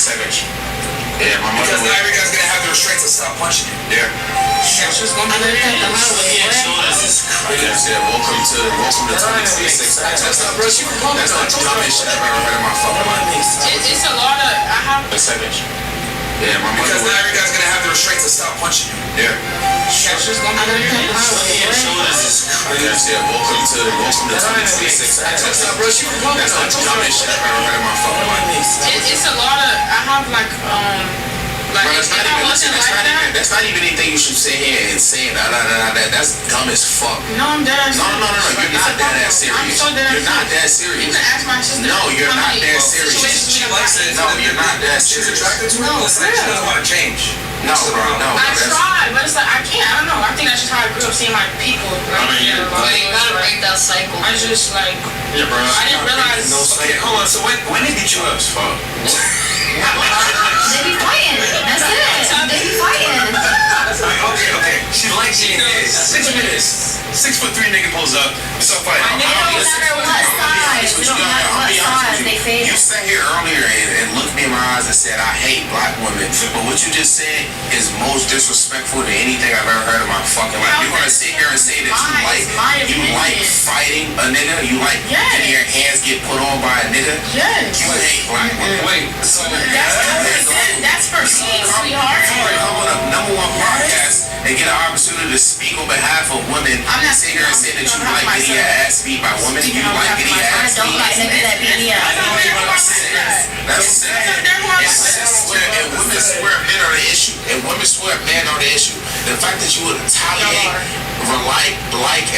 second. Yeah, my mother. Because now every guy's gonna have the restraints to stop punching you. Yeah. That's just gonna be the highway. This is crazy. Welcome to 2026. That's the dumbest shit I've ever heard in my fucking life. It's a lot of. I have. A second. Yeah, my mother. Because now every guy's gonna have the restraints to stop punching you. Yeah. That's just gonna be the highway. This is crazy. Welcome to 2026. That's the dumbest shit I've ever heard in my fucking life. It's a lot of. I have like Bro, that's not even anything you should sit here and say. That's dumb as fuck. No, I'm dead. No. You're not that serious. I'm so dead. You're not that serious. You can ask my sister. No, you're not that serious. She likes it. No, you're not that serious. She's attracted to it. No, She doesn't want to change. No, bro. No. I tried, but it's like I can't. I don't know. I think that's just how I grew up seeing my people. You gotta break that cycle. I just like. Yeah, bro. I didn't realize. Okay, hold on. So when did you up? Fuck. They be fighting. That's it. They be fighting. Okay. She likes it. 6 minutes. 6'3" nigga pulls up. So fight. No matter what size. No matter what size they fail. You sat here earlier and looked me in my eyes and said, I hate black women. But what you just said is most disrespectful to anything I've ever heard in my fucking life. You're gonna sit here and say that you like fighting a nigga? You like getting your hands get put on by a nigga? Yes. You hate black women. Wait, so that's for me, sweetheart. Sorry, come on a number one podcast and get an opportunity to speak on behalf of women. I'm not sit here and say that you like getting your ass beat by women. You like getting your ass beat. I don't like niggas that beat me up. That's and women swear men are the issue. And women swear men are the issue. The fact that you would retaliate, and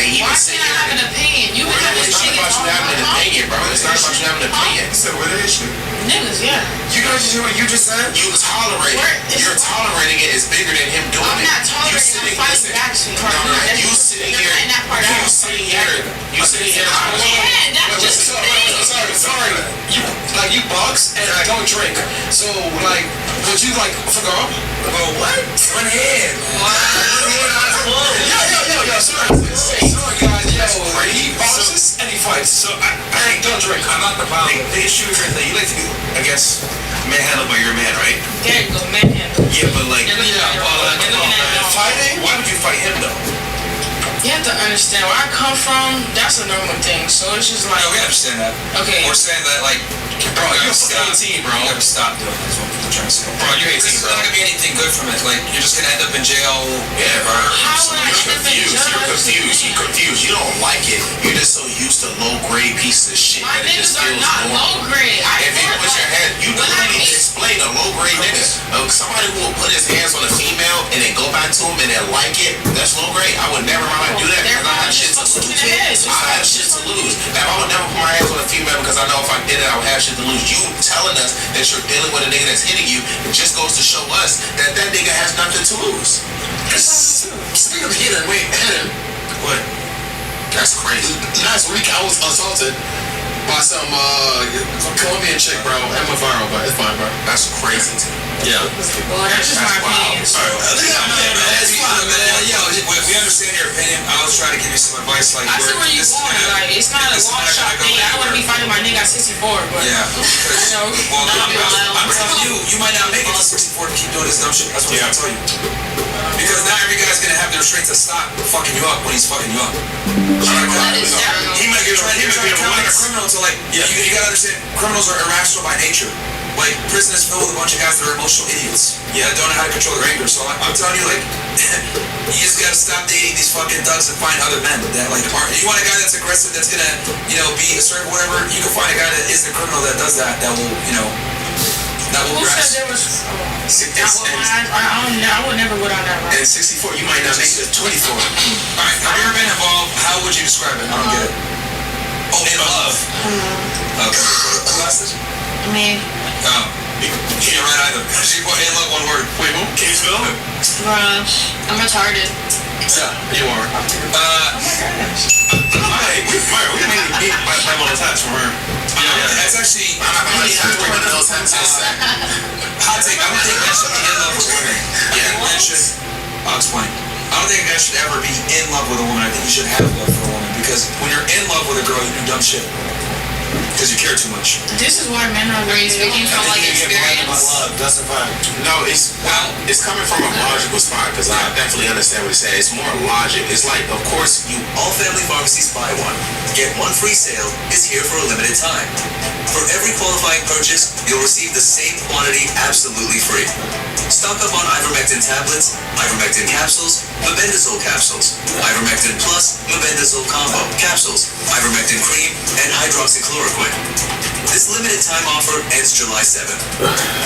even say I have an opinion. You have it's not about you having an opinion, bro. It's not about you having an opinion. So what is issue? Niggas, yeah. You know what you just said? You tolerate it. You're tolerating it is bigger than him doing it. I'm not tolerating it. I'm fighting back, sweetheart. You sitting here. You sitting here. That's just the thing. Sorry. You box and I don't drink. So would you forgot? Well, what? One hand. Yo, sorry guys. He boxes and he fights. So I don't drink. I'm not the problem. The issue is that you like to be, I guess, manhandled by your man, right? There you go, manhandled. Yeah, but fighting? Why would you fight him though? You have to understand where I come from. That's a normal thing. So it's just like. No, we understand that. Okay. We're saying that bro, you're 18, bro. You gotta stop doing this. What I'm trying to say. Bro, you're 18, bro. There's not gonna be anything good from it. You're just gonna end up in jail. Yeah, bro. How would I end up in jail? You're confused. You don't like it. You're just so used to low-grade pieces of shit. My niggas are not low-grade. If you put your head, you don't need to explain a low-grade nigga. Somebody who will put his hands on a female and then go back to him and then like it, that's low-grade. I would never do that because I have shit to lose. I have shit to lose. Now, I would never put my hands on a female because I know if I did it, I would have shit to lose. You telling us that you're dealing with a nigga that's hitting you, it just goes to show us that nigga has nothing to lose. Speaking of hitting, what? That's crazy. Last week I was assaulted by some Colombian chick, bro. I'm a viral, but it's fine, bro. That's crazy to me. Yeah. Well, that's just my opinion. That's fine, man. Yo, we understand your opinion. I was trying to give you some advice. I see where you going. It's not a long shot thing. I don't want to be fighting my nigga at 64, but. Yeah. Well, I'm telling you, you might not make it to 64 to keep doing this dumb shit. That's what I'm trying to tell you. Because not every guy's gonna have the restraints to stop fucking you up when he's fucking you up. He might be trying to count like a criminal to you gotta understand, criminals are irrational by nature. Prison is filled with a bunch of guys that are emotional idiots. Yeah, don't know how to control their anger. So I'm telling you, you just gotta stop dating these fucking thugs and find other men that aren't. You want a guy that's aggressive, that's gonna, be assertive, whatever. You can find a guy that isn't a criminal that does that. That will, that will. Who said there was? I would never go down that route. At 64, you might not make it to 24. Alright, have you ever been involved? How would you describe it? I don't get it. Oh, in love. Okay. Glasses? Me. Oh. You can't write either. She put in love one word. Wait, who? Can you spell? Gosh. I'm retarded. Yeah, you are. Oh my gosh. We made me beat by one of those hats from her. Yeah, that's actually. I'm not gonna let one of those hats. Hot take. I don't think men should be in love with women. Yeah, men should. I'll explain. I don't think a guy should ever be in love with a woman. I think you should have love for a woman because when you're in love with a girl, you do dumb shit. because you care too much. This is why men are raised Speaking from like You get blinded by experience. love. That's a fact. No, it's coming from a logical spot because I definitely understand what he said. It's more logic. It's like, of course, you. All Family Pharmacies buy one, get one free sale is here for a limited time. For every qualifying purchase, you'll receive the same quantity absolutely free. Stock up on ivermectin tablets, ivermectin capsules, mebendazole capsules, ivermectin plus, mebendazole combo capsules, ivermectin cream, and hydroxychloroquine. This limited time offer ends July 7th.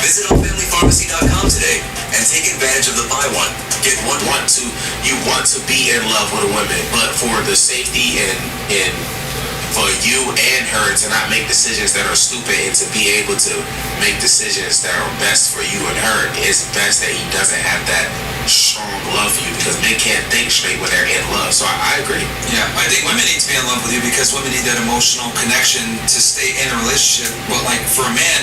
Visit allfamilypharmacy.com today and take advantage of the buy one, get one. You want to be in love with a woman, but for the safety and for you and her to not make decisions that are stupid and to be able to make decisions that are best for you and her, it's best that he doesn't have that strong love for you because men can't think straight when they're in love. So I agree. Yeah, I think women need to be in love with you because women need that emotional connection to stay in a relationship. But like for a man,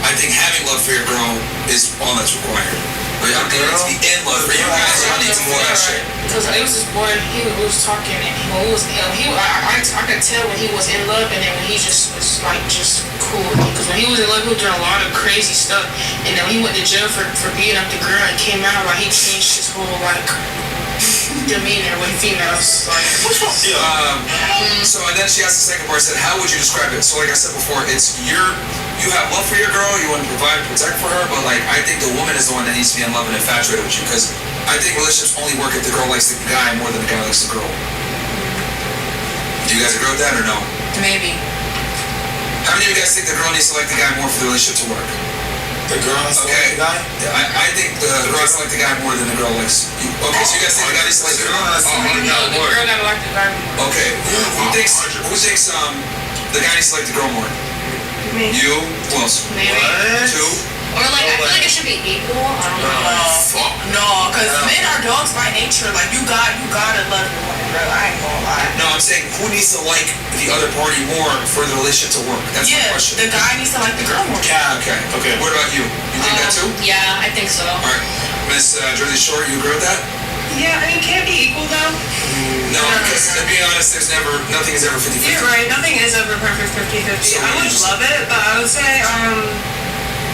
I think having love for your girl is all that's required. But I think you need to be in love for you guys. You need to more that shit. Because it was this boy, he was talking, and when he was, I could tell when he was in love, and then when he just was like just cool. Because when he was in love, he was doing a lot of crazy stuff, and then when he went to jail for beating up the girl and came out, like he changed his whole like demeanor with females. Like, So and then she asked the second part, said, how would you describe it? So like I said before, it's you have love for your girl, you want to provide and protect for her, but like I think the woman is the one that needs to be in love and infatuated with you because I think relationships only work if the girl likes the guy more than the guy likes the girl. Do you guys agree with that or no? maybe. How many of you guys think the girl needs to like the guy more for the relationship to work? The girl has to Okay. like the guy? I think the girl has to like the guy more than the girl likes you. Okay, so you guys think the guy needs to like the girl? No, the girl gotta like the guy more. Okay. Who thinks the guy needs to like the girl more? Me. You? Who else? Maybe. Two? Or like, I feel like it should be equal. I don't know. No, because men are dogs by nature. Like, you gotta love your woman, bro. I ain't gonna lie. No, I'm saying who needs to like the other party more for the relationship to work? That's my Yeah, question. the guy needs to like the girl more. Yeah, okay. What about you? You think that too? Yeah, I think so. Alright. Miss Jersey Shore, you agree with that? Yeah, I mean, can't be equal though. No, because to be honest, nothing is ever 50-50. You're right. Nothing is ever perfect 50-50. So I would love it, but I would say,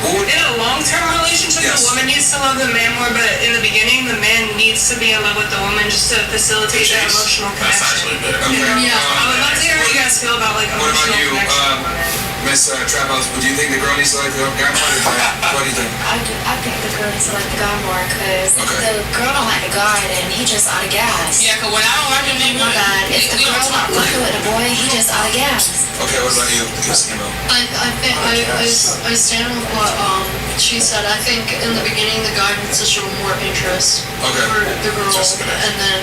in a long-term relationship, Yes. the woman needs to love the man more, but in the beginning, the man needs to be in love with the woman just to facilitate that emotional That's connection. actually better. Okay. Yeah. I would love to hear how you guys feel about like What about emotional you, connection with women. Miss Traphouse? Do you think the girl needs to like the guy more? What do you think? I think the girl needs to like the guy more because Okay. the girl don't like the guy and he just out of gas. Yeah, because when I don't like him, Oh my God, if the we girl don't talk. not fucking with the boy, he just out of gas. Okay, what about you, Miss Emo? I stand with what she said. I think in the beginning the guy needs to show more interest Okay. for the girl, Just a minute. and then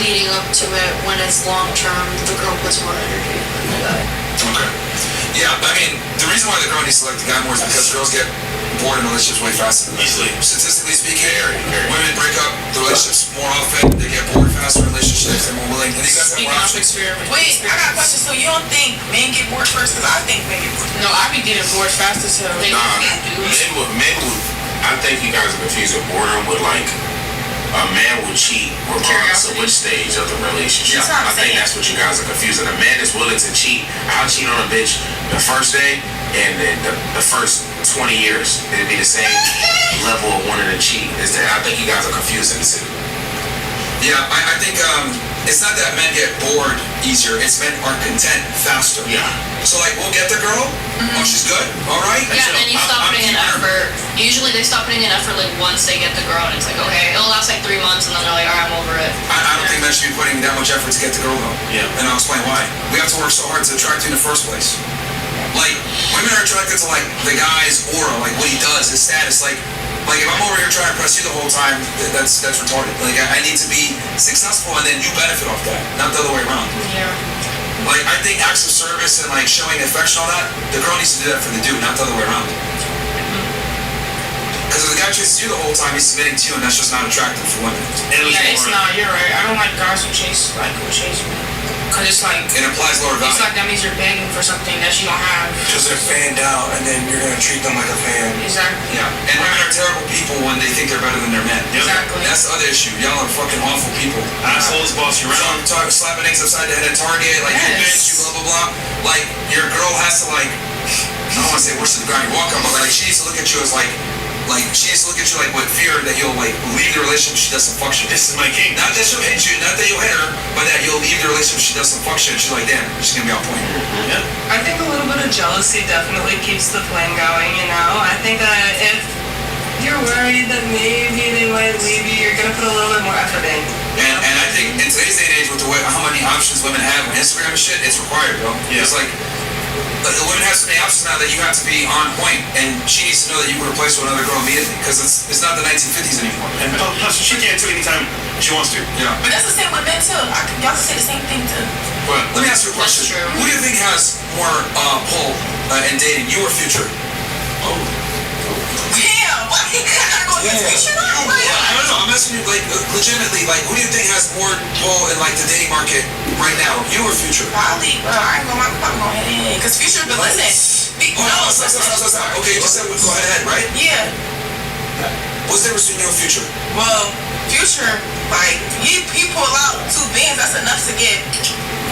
leading up to it when it's long term, the girl puts more energy in the guy. Okay. Yeah, I mean, the reason why the girl needs to like the guy more is because girls get bored in relationships way faster than men. Easily. Statistically speaking, Very. women break up the relationships more often. They get bored faster in relationships. They're more willing. And you guys have Speaking more of options. experiment. Wait, I got a question. So you don't think men get bored first? Because I think men get bored. No, I be getting bored fast as hell. They Nah, do. men would. I think you guys are confusing boredom with like a man will cheat regardless of which stage of the relationship. That's what I'm I think saying. that's what you guys are confusing. A man is willing to cheat. I'll cheat on a bitch the first day, and then the first 20 years, it'd be the same level of wanting to cheat. I think you guys are confusing the two. Yeah, I think it's not that men get bored easier. It's men are content faster. Yeah. So like, we'll get the girl. Oh, she's good. All right. Yeah, and then you stop I'm putting in keeping her. effort. Usually they stop putting in effort like once they get the girl, and it's like, okay, it'll last like 3 months, and then they're like, all right, I'm over it. I don't think men should be putting that much effort to get the girl though. Yeah. And I'll explain why. We have to work so hard to attract you in the first place. Like, women are attracted to like the guy's aura, like what he does, his status. Like if I'm over here trying to impress you the whole time, that's retarded. Like I need to be successful and then you benefit off that, not the other way around. Yeah. Like I think acts of service and like showing affection, all that, the girl needs to do that for the dude, not the other way around. Because if the guy chases you the whole time, he's submitting to you, and that's just not attractive for women. Yeah, it's not. You're right. I don't like guys who chase me. Cause it's like It implies lower it's value. like that means you're begging for something that you don't have. Because they're fanned out and then you're going to treat them like a fan. Exactly. Yeah, and women are terrible people when they think they're better than their men. Exactly. That's the other issue. Y'all are fucking awful people. Assholes boss you around. Slapping niggas upside the head at Target, like, you bitch, you blah, blah, blah. Like, your girl has to, like, I don't want to say worse than the ground you walk on, but, like, she needs to look at you as, like, she needs to look at you, like, with fear that you'll, like, leave the relationship if she doesn't function. This is my king. Not that she'll hit you, not that you'll hit her, but that you'll leave the relationship if she doesn't function. She's like, damn, she's gonna be on point. I think a little bit of jealousy definitely keeps the flame going, you know? I think that if you're worried that maybe they might leave you, you're gonna put a little bit more effort in. And I think in today's day and age, with the way how many options women have on Instagram and shit, it's required, bro. Yeah. It's like, the women have so many options now that you have to be on point, and she needs to know that you can replace with another girl immediately, because it's not the 1950s anymore. And plus, she can't do it anytime she wants to. Yeah. But that's the same with men too. Y'all can say the same thing too. But Let me ask you a question. That's true. Who do you think has more pull in dating, you or Future? Damn, what? I gotta go against Future now? Like, I don't know. I'm asking you, like, legitimately, like, who do you think has more pull in, like, the dating market right now, you or Future? probably, I ain't gonna lie, I'm going ahead. Cause Future, but listen. Oh, stop. Okay, you just said go ahead, right? Yeah. What's the difference between you and Future? Well, Future, like, he pull out 2 bands, that's enough to get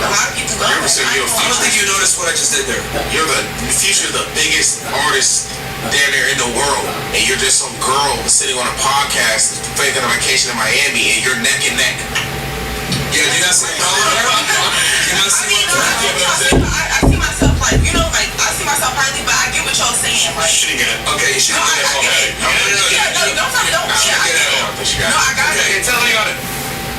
a lot of people going. You ever say you're a I don't think you noticed what I just did there. You're the Future, the biggest artist down there in the world, and you're just some girl sitting on a podcast taking a vacation in Miami, and you're neck and neck. Yeah, do you not see the problem there? Do you not see what I'm I see myself like, you know, like, I see myself partly, but I get what y'all saying. Like, she didn't get it. Okay, you should no, have I done get it. Yeah, no, don't tell me, don't. Yeah, I get it. No, I got Okay, it. tell her you got it.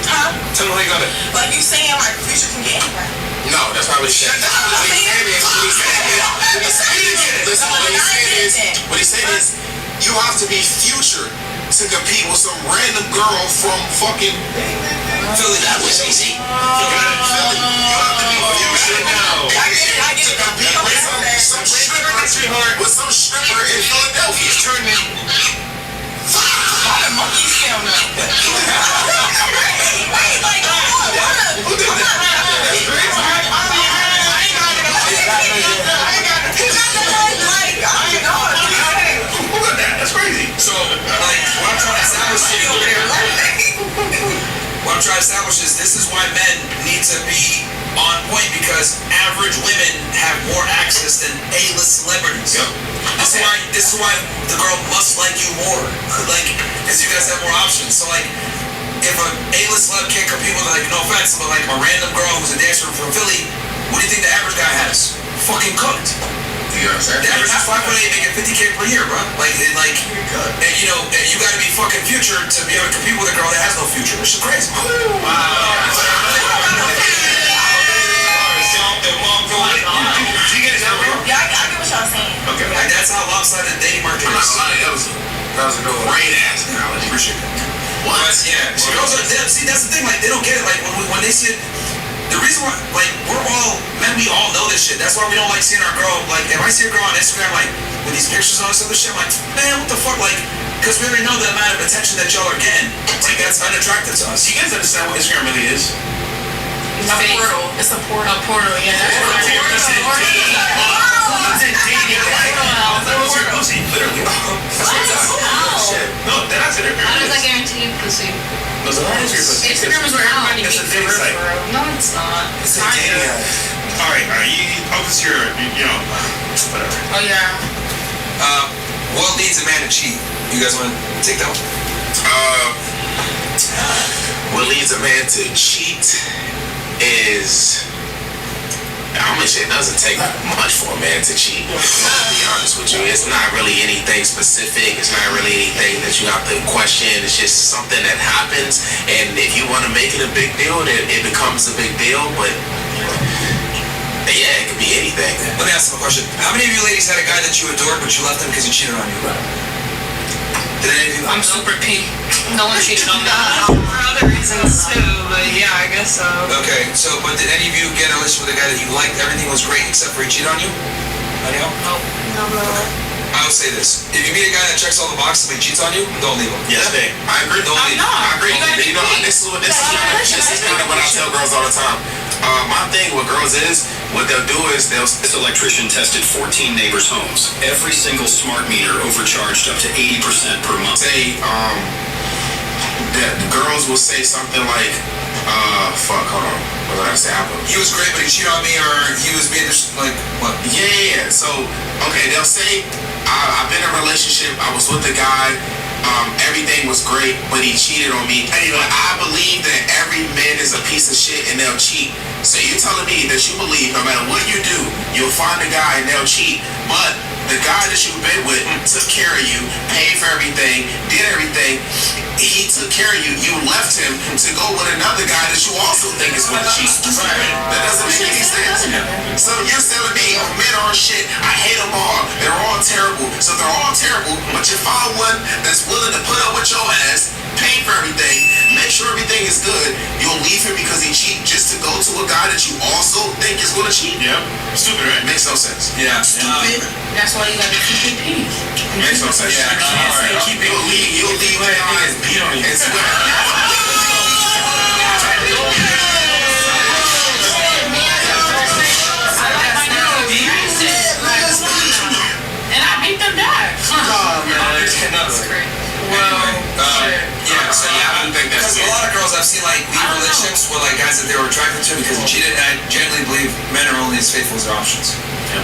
Huh? Tell her how you got it. Like, you saying, like, Future can get anybody. No, that's not what he said. What he said is, what he said is, you have to be Future to compete with some random girl from fucking Philly. That was easy. Philly. You have to be Future now I get to it. compete with some stripper in Philadelphia. I'm a monkey film now. Wait, like, Who did that? Who got that? That's crazy. So, like, what I'm trying to establish is this is why men need to be on point, because average women have more access than A-list celebrities. Yep. This is why the girl must like you more, like, because you guys have more options. So, like, if a A-list celeb can't compete with, like, no offense, but like a random girl who's a dancer from Philly, what do you think the average guy has? Fucking cooked. You know what I'm saying? The average is 5.8 making 50K per year, bro. Like, and you know, and you gotta be fucking Future to be able to compete with a girl that has no future. Which is crazy. Did you get it down, bro? Yeah, I get what y'all saying. Okay. Like, that's how lopsided the dating market I'm not is. lying. That was a good great ass analogy. Appreciate it. What? But yeah, see, girls are them. See, that's the thing. Like, they don't get it. Like, when they see it, the reason why, like, we're all men, we all know this shit. That's why we don't like seeing our girl. Like, if I see a girl on Instagram, like, with these pictures and all this other shit, I'm like, man, what the fuck? Like, because we already know the amount of attention that y'all are getting. Like, that's unattractive to us. Do you guys understand what Instagram really is? It's a portal. It's a portal. A portal, yeah. That's what It's a dating app. That was your pussy, literally. Shit. No, that's it. How does that guarantee you pussy? No, so that was your pussy. Instagram is where everybody It's a meets dating for site. real. No, it's not. It's a dating app. All right, obviously you know, whatever. Oh, yeah. What leads a man to cheat? You guys want to take that one? What leads a man to cheat is, I'm gonna say it doesn't take much for a man to cheat. To be honest with you, it's not really anything specific. It's not really anything that you have to question. It's just something that happens, and if you want to make it a big deal, then it becomes a big deal. But yeah, it could be anything. Let me ask them a question. How many of you ladies had a guy that you adored, but you left him because he cheated on you? Did any of you? I'm super P. No one cheated on me. For other reasons too, but yeah, I guess so. Okay, so, but did any of you get a relationship with a guy that you liked, everything was great except for he cheated on you? Anyone? No. I would say this: if you meet a guy that checks all the boxes but he cheats on you, don't leave him. Yeah, I agree. Don't leave him. I agree. You know, this is kind of what I tell girls all the time. My thing with girls is, what they'll do is This electrician tested 14 neighbors' homes. Every single smart meter overcharged up to 80% per month. say, that the girls will say something like, hold on. What did I say? He was great, but he cheated on me, or he was being like what? Yeah. So, okay, they'll say, I've been in a relationship, I was with a guy, everything was great, but he cheated on me. Anyway, I believe that every man is a piece of shit and they'll cheat. So you're telling me that you believe no matter what you do, you'll find a guy and they'll cheat, but the guy that you've been with took care of you, paid for everything, did everything. He took care of you. You left him to go with another guy that you also think is going to cheat. That doesn't make any sense. So you're telling me, oh, men are shit. I hate them all. They're all terrible. So they're all terrible, but you find one that's willing to put up with your ass, pay for everything, make sure everything is good. You'll leave him because he cheat just to go to a guy that you also think is going to cheat? Yeah. Stupid, right? Makes no sense. Yeah. Stupid. That's why you gotta keep it peace. Makes no sense. Yeah. You'll leave guys beat on you. And I beat them back. I don't think that's because a lot of girls I've seen like leave relationships with like guys that they were attracted to because he cheated, and I generally believe men are only as faithful as their options.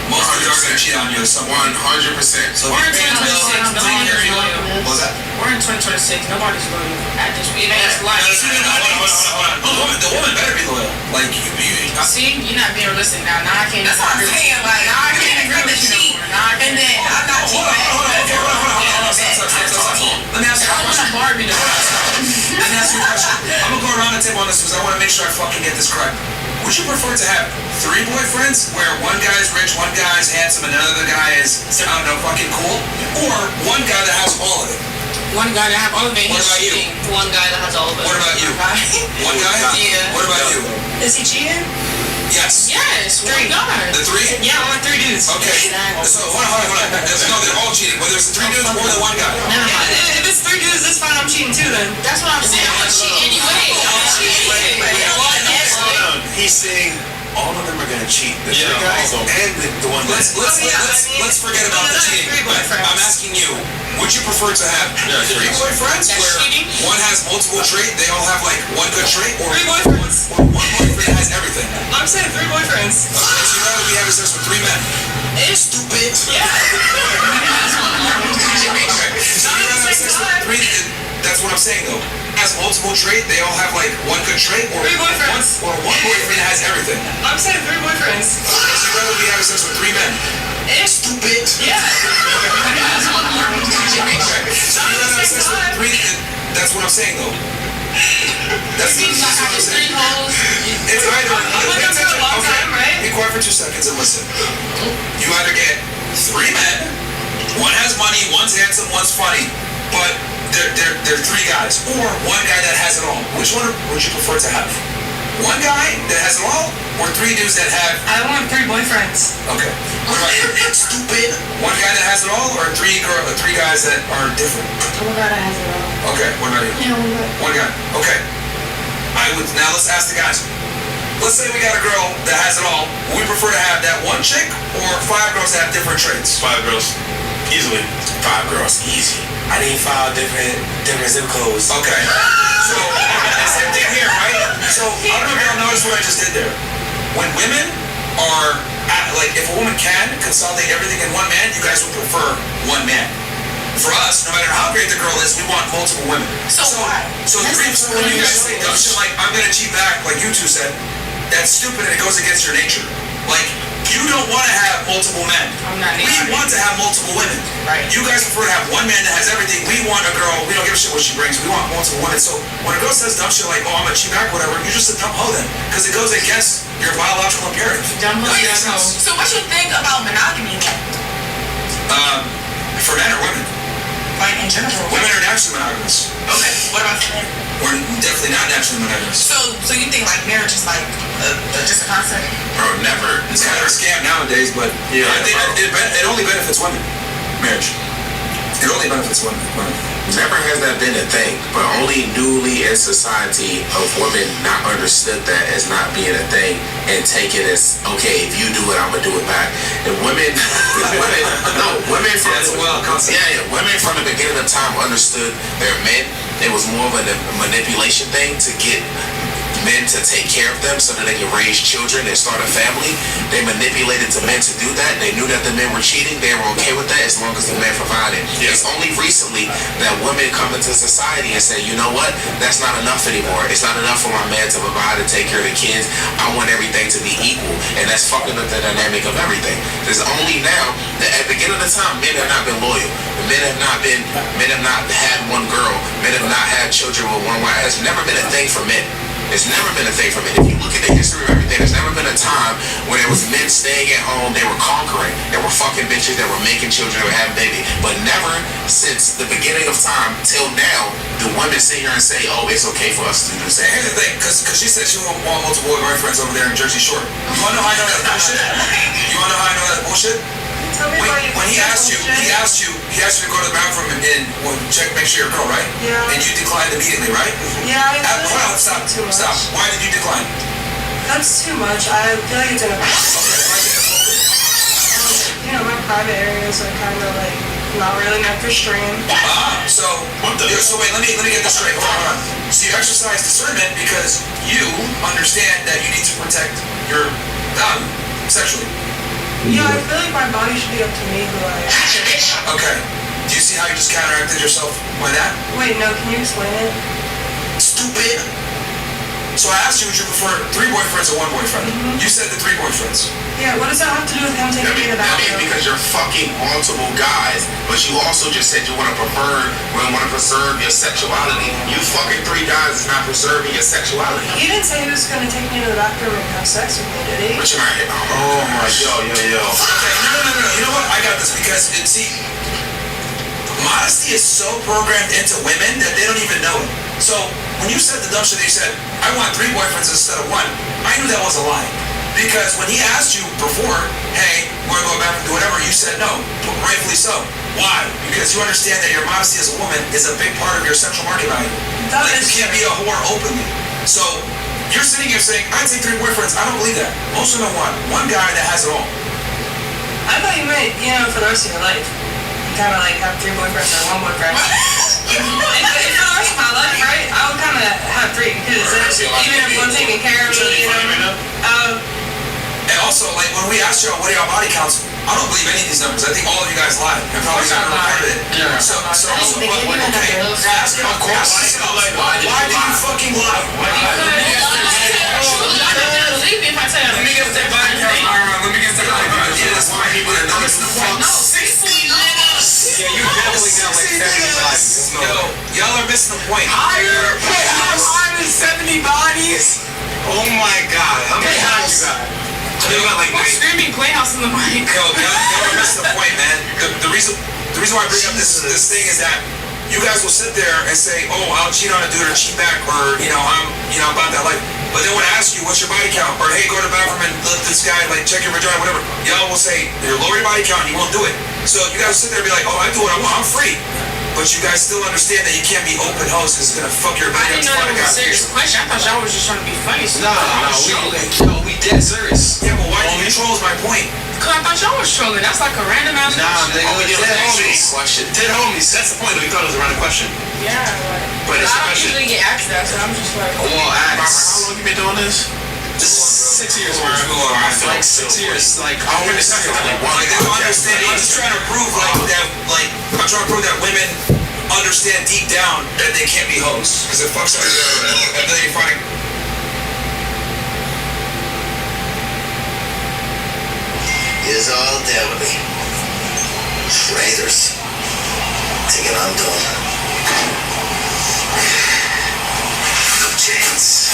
Most of them are gonna cheat on you at some point. 100%. So We're in if you pay 2026. attention, take care of you. What's that? We're in 2026. Nobody's loyal at this point. It's life. Hold on. The woman better be loyal. Like you See, you're not being realistic now. Now I can't. That's what I'm saying. Like, now I can't agree with cheat, and then I'm not cheating. Hold on. Stop. Let me ask you a question. Barbie though. Let me ask you a question. I'm gonna go around the table on this because I want to make sure I fucking get this correct. Would you prefer to have 3 boyfriends where one guy is rich, one guy is handsome, and another guy is, I don't know, fucking cool? Or one guy that has all of it? One guy that have all of it. What He's about you? cheating. One guy that has all of it. What about you? One guy? Yeah. What about you? Is he cheating? Yes. Yes. One guy. The 3? Yeah, I want 3 dudes. Okay. So, hold on. No, they're all cheating. Whether it's the 3 dudes or the one guy. If it's 3 dudes, that's fine. I'm cheating too then. That's what I'm saying. I'm gonna cheat anyway. I'm gonna cheat anyway. He's saying all of them are gonna cheat. The three guys and the one Let's forget about the cheating. I'm asking you, would you prefer to have 3 boyfriends That's where cheating? one has multiple traits, they all have like one good trait, or 3 boyfriends. one boyfriend has everything? I'm saying 3 boyfriends. Okay, so you rather be having sex with 3 men? It's Stupid. yeah. So you rather have sex with 3? That's what I'm saying though. Has multiple trait, they all have like one good trait, or 3 boyfriends. one boyfriend has everything. I'm saying 3 boyfriends. So you rather be having sex with 3 men? It's Stupid. yeah. So you rather have sex with 3? That's what I'm saying though. That's Seems like I just 3 hoes. It's either. I'm with them for a long time, right? Be quiet for 2 seconds and listen. You either get 3 men, one has money, one's handsome, one's funny, but they're 3 guys, or one guy that has it all. Which one would you prefer to have? One guy that has it all, or 3 dudes that have? I want 3 boyfriends. Okay. What about you? Stupid. One guy that has it all, or 3 guys that are different? One guy that has it all. Okay. What about you? Yeah, One one guy. guy. Okay. Now let's ask the guys. Let's say we got a girl that has it all. Would we prefer to have that one chick or 5 girls that have different traits? 5 girls. Easily. 5 girls, easy. I need 5 different zip codes. Okay. So, same thing here, right? So, I don't know if y'all noticed what I just did there. When women are, if a woman can consolidate everything in one man, you guys would prefer one man. For us, no matter how great the girl is, we want multiple women. So why? So when you guys say dumb shit like, I'm gonna cheat back, like you 2 said, that's stupid and it goes against your nature. Like, you don't want to have multiple men. I'm not We want to have multiple women. Right. You guys prefer to have one man that has everything. We want a girl, we don't give a shit what she brings. We want multiple women. So when a girl says dumb shit like, oh, I'm gonna cheat back, whatever, you're just a dumb hoe then. Because it goes against your biological imperative. Dumb hoe, Wait, dumb hoe. so what you think about monogamy then? For men or women? Like in general? Women are naturally monogamous. Okay, what about for men? We're definitely not naturally monogamous. So you think like marriage is like just a concept? Bro, never. It's kind of a scam nowadays, but Yeah, I think it only benefits women. marriage. It only benefits women. Never has that been a thing, but only newly in society of women not understood that as not being a thing and take it as, okay, if you do it, I'm gonna do it back. And women from women from the beginning of time understood their men. It was more of a manipulation thing to get men to take care of them so that they can raise children and start a family. They manipulated the men to do that. They knew that the men were cheating. They were okay with that as long as the men provided. Yeah. It's only recently that women come into society and say, you know what, that's not enough anymore. It's not enough for my man to provide and take care of the kids. I want everything to be equal. And that's fucking up the dynamic of everything. It's only now that at the beginning of the time, men have not been loyal. Men have not had one girl. Men have not had children with one wife. It's never been a thing for men. It's never been a thing for men. If you look at the history of everything, there's never been a time where there was men staying at home, they were conquering, they were fucking bitches, they were making children, they were having babies. But never since the beginning of time till now do women sit here and say, oh, it's okay for us to do the same. Here's the thing, because she said she won't want multiple boyfriends over there in Jersey Shore. You want to know how I know that's bullshit? You want to know how I know that's bullshit? When he asked you to go to the bathroom and check, make sure you're a girl, right? Yeah. And you declined immediately, right? Yeah, I feel like that's Stop. too much. Stop. Why did you decline? That's too much. I feel like it's inappropriate. My private areas are kind of like not really meant for stream. So wait, let me get this straight. Hold on. So you exercise discernment because you understand that you need to protect your value sexually. Yeah, I feel like my body should be up to me who I am. Okay. Do you see how you just counteracted yourself by that? Wait, no, can you explain it? Stupid. So I asked you, would you prefer 3 boyfriends or 1 boyfriend? Mm-hmm. You said the 3 boyfriends. Yeah, what does that have to do with him taking me to the bathroom? Because you're fucking multiple guys, but you also just said you want to preserve your sexuality. You fucking 3 guys is not preserving your sexuality. He didn't say he was going to take me to the bathroom and have sex with me, did he? But you're not. Oh my, yo. Okay, no. You know what? I got this because, modesty is so programmed into women that they don't even know it. So, when you said the dumb shit that you said, I want 3 boyfriends instead of 1, I knew that was a lie. Because when he asked you before, hey, we're going to go back and do whatever, you said no. Rightfully so. Why? Because you understand that your modesty as a woman is a big part of your sexual market value. You can't be a whore openly. So, you're sitting here saying, I'd take 3 boyfriends. I don't believe that. Most women want 1 guy that has it all. I thought you meant, for the rest of your life. You kind of like have 3 boyfriends or 1 boyfriend. And for the rest of my life, right? I would kind of have 3 because even if one taking care of me, And also, like, when we asked you what are your body counts, I don't believe any of these numbers. I think all of you guys lied. And probably never recorded it. Yeah. So ask him a question. Why did you fucking lie? Believe me if I tell you. Let me get that body count. Let me get that body count. Yeah, that's why he would have noticed the fuck. No, 60 niggas. Yeah, you definitely got like 70 bodies. Yo, y'all are missing the point. Higher than 70 bodies? Oh my god. How many bodies you got? You got like screaming Playhouse in the mic. Yo, y'all missing the point, man. The reason why I bring up this thing is that you guys will sit there and say, oh, I'll cheat on a dude or cheat back, or I'm about that life. But then when I ask you what's your body count, or hey, go to the bathroom and let this guy like check your vagina, whatever, y'all will say you're lower your body count and you won't do it. So you guys sit there and be like, oh, I do what I want, I'm free. But you guys still understand that you can't be open host because it's gonna fuck your I didn't know that was a serious question. I thought y'all was just trying to be funny. So we dead serious. Yeah, but why do you control is my point? Cause I thought y'all was trolling. That's like a random ass question. Dead homies. That's the point. We thought it was a random question. Yeah, but it's I a don't question. usually get asked that, so I'm just like. Well, How long you been doing this? 6 years, bro. I feel like 6 years. Like, I don't understand. I'm just trying to prove I'm trying to prove that women understand deep down that they can't be hosts because it fucks up their ability to find. Is all devil. Traitors. Take it undone. No chance.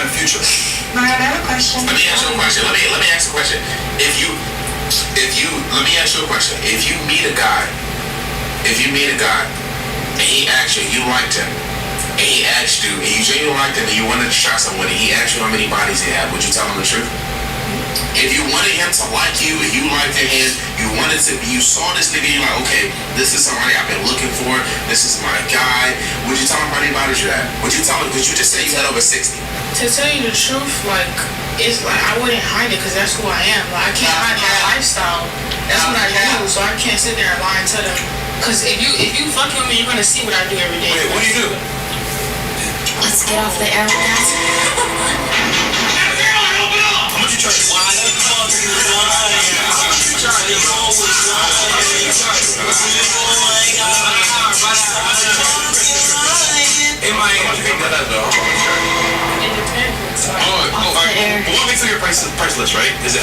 in the future. Brian, I have a question. Let me ask you a question. Let me ask you a question. Let me ask you a question. If you meet a guy, and he asked you, you liked him, and he asked you, and you genuinely liked him, and you wanted to try someone, and he asked you how many bodies he had, would you tell him the truth? If you wanted him to like you, and you liked him, you saw this nigga, you're like, okay, this is somebody I've been looking for, this is my guy, would you tell him how many bodies you had? Would you just say you had over 60? To tell you the truth, like, it's like I wouldn't hide it because that's who I am. Like, I can't hide my lifestyle. That's what I do, so I can't sit there and lie and tell them. Because if you fuck with me, you're gonna see what I do every day. Wait, what do you do? Let's get off the air with that. How much you charge? In Miami, It depends. Like, what makes up your price list, right? Is it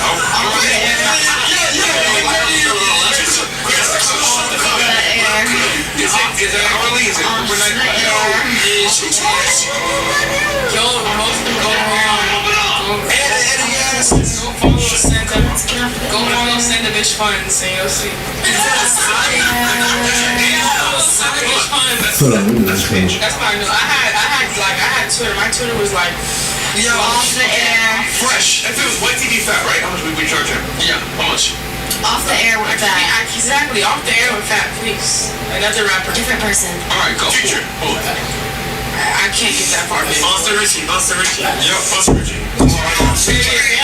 Is it hourly? Is it overnight? Yo, most of them go follow send the bitch funds and you'll see. Hold on, let me do this page. That's what I knew. I had Twitter. My Twitter was like, Yo, off the air. Fresh. If it was white TV fat, right? How much would we charge him? Yeah, how much? Off the air with that. Exactly, off the air with Fat, please. Another rapper. Different person. Alright, go. Future. I can't get that far. Buster Richie. Yo, Buster Richie.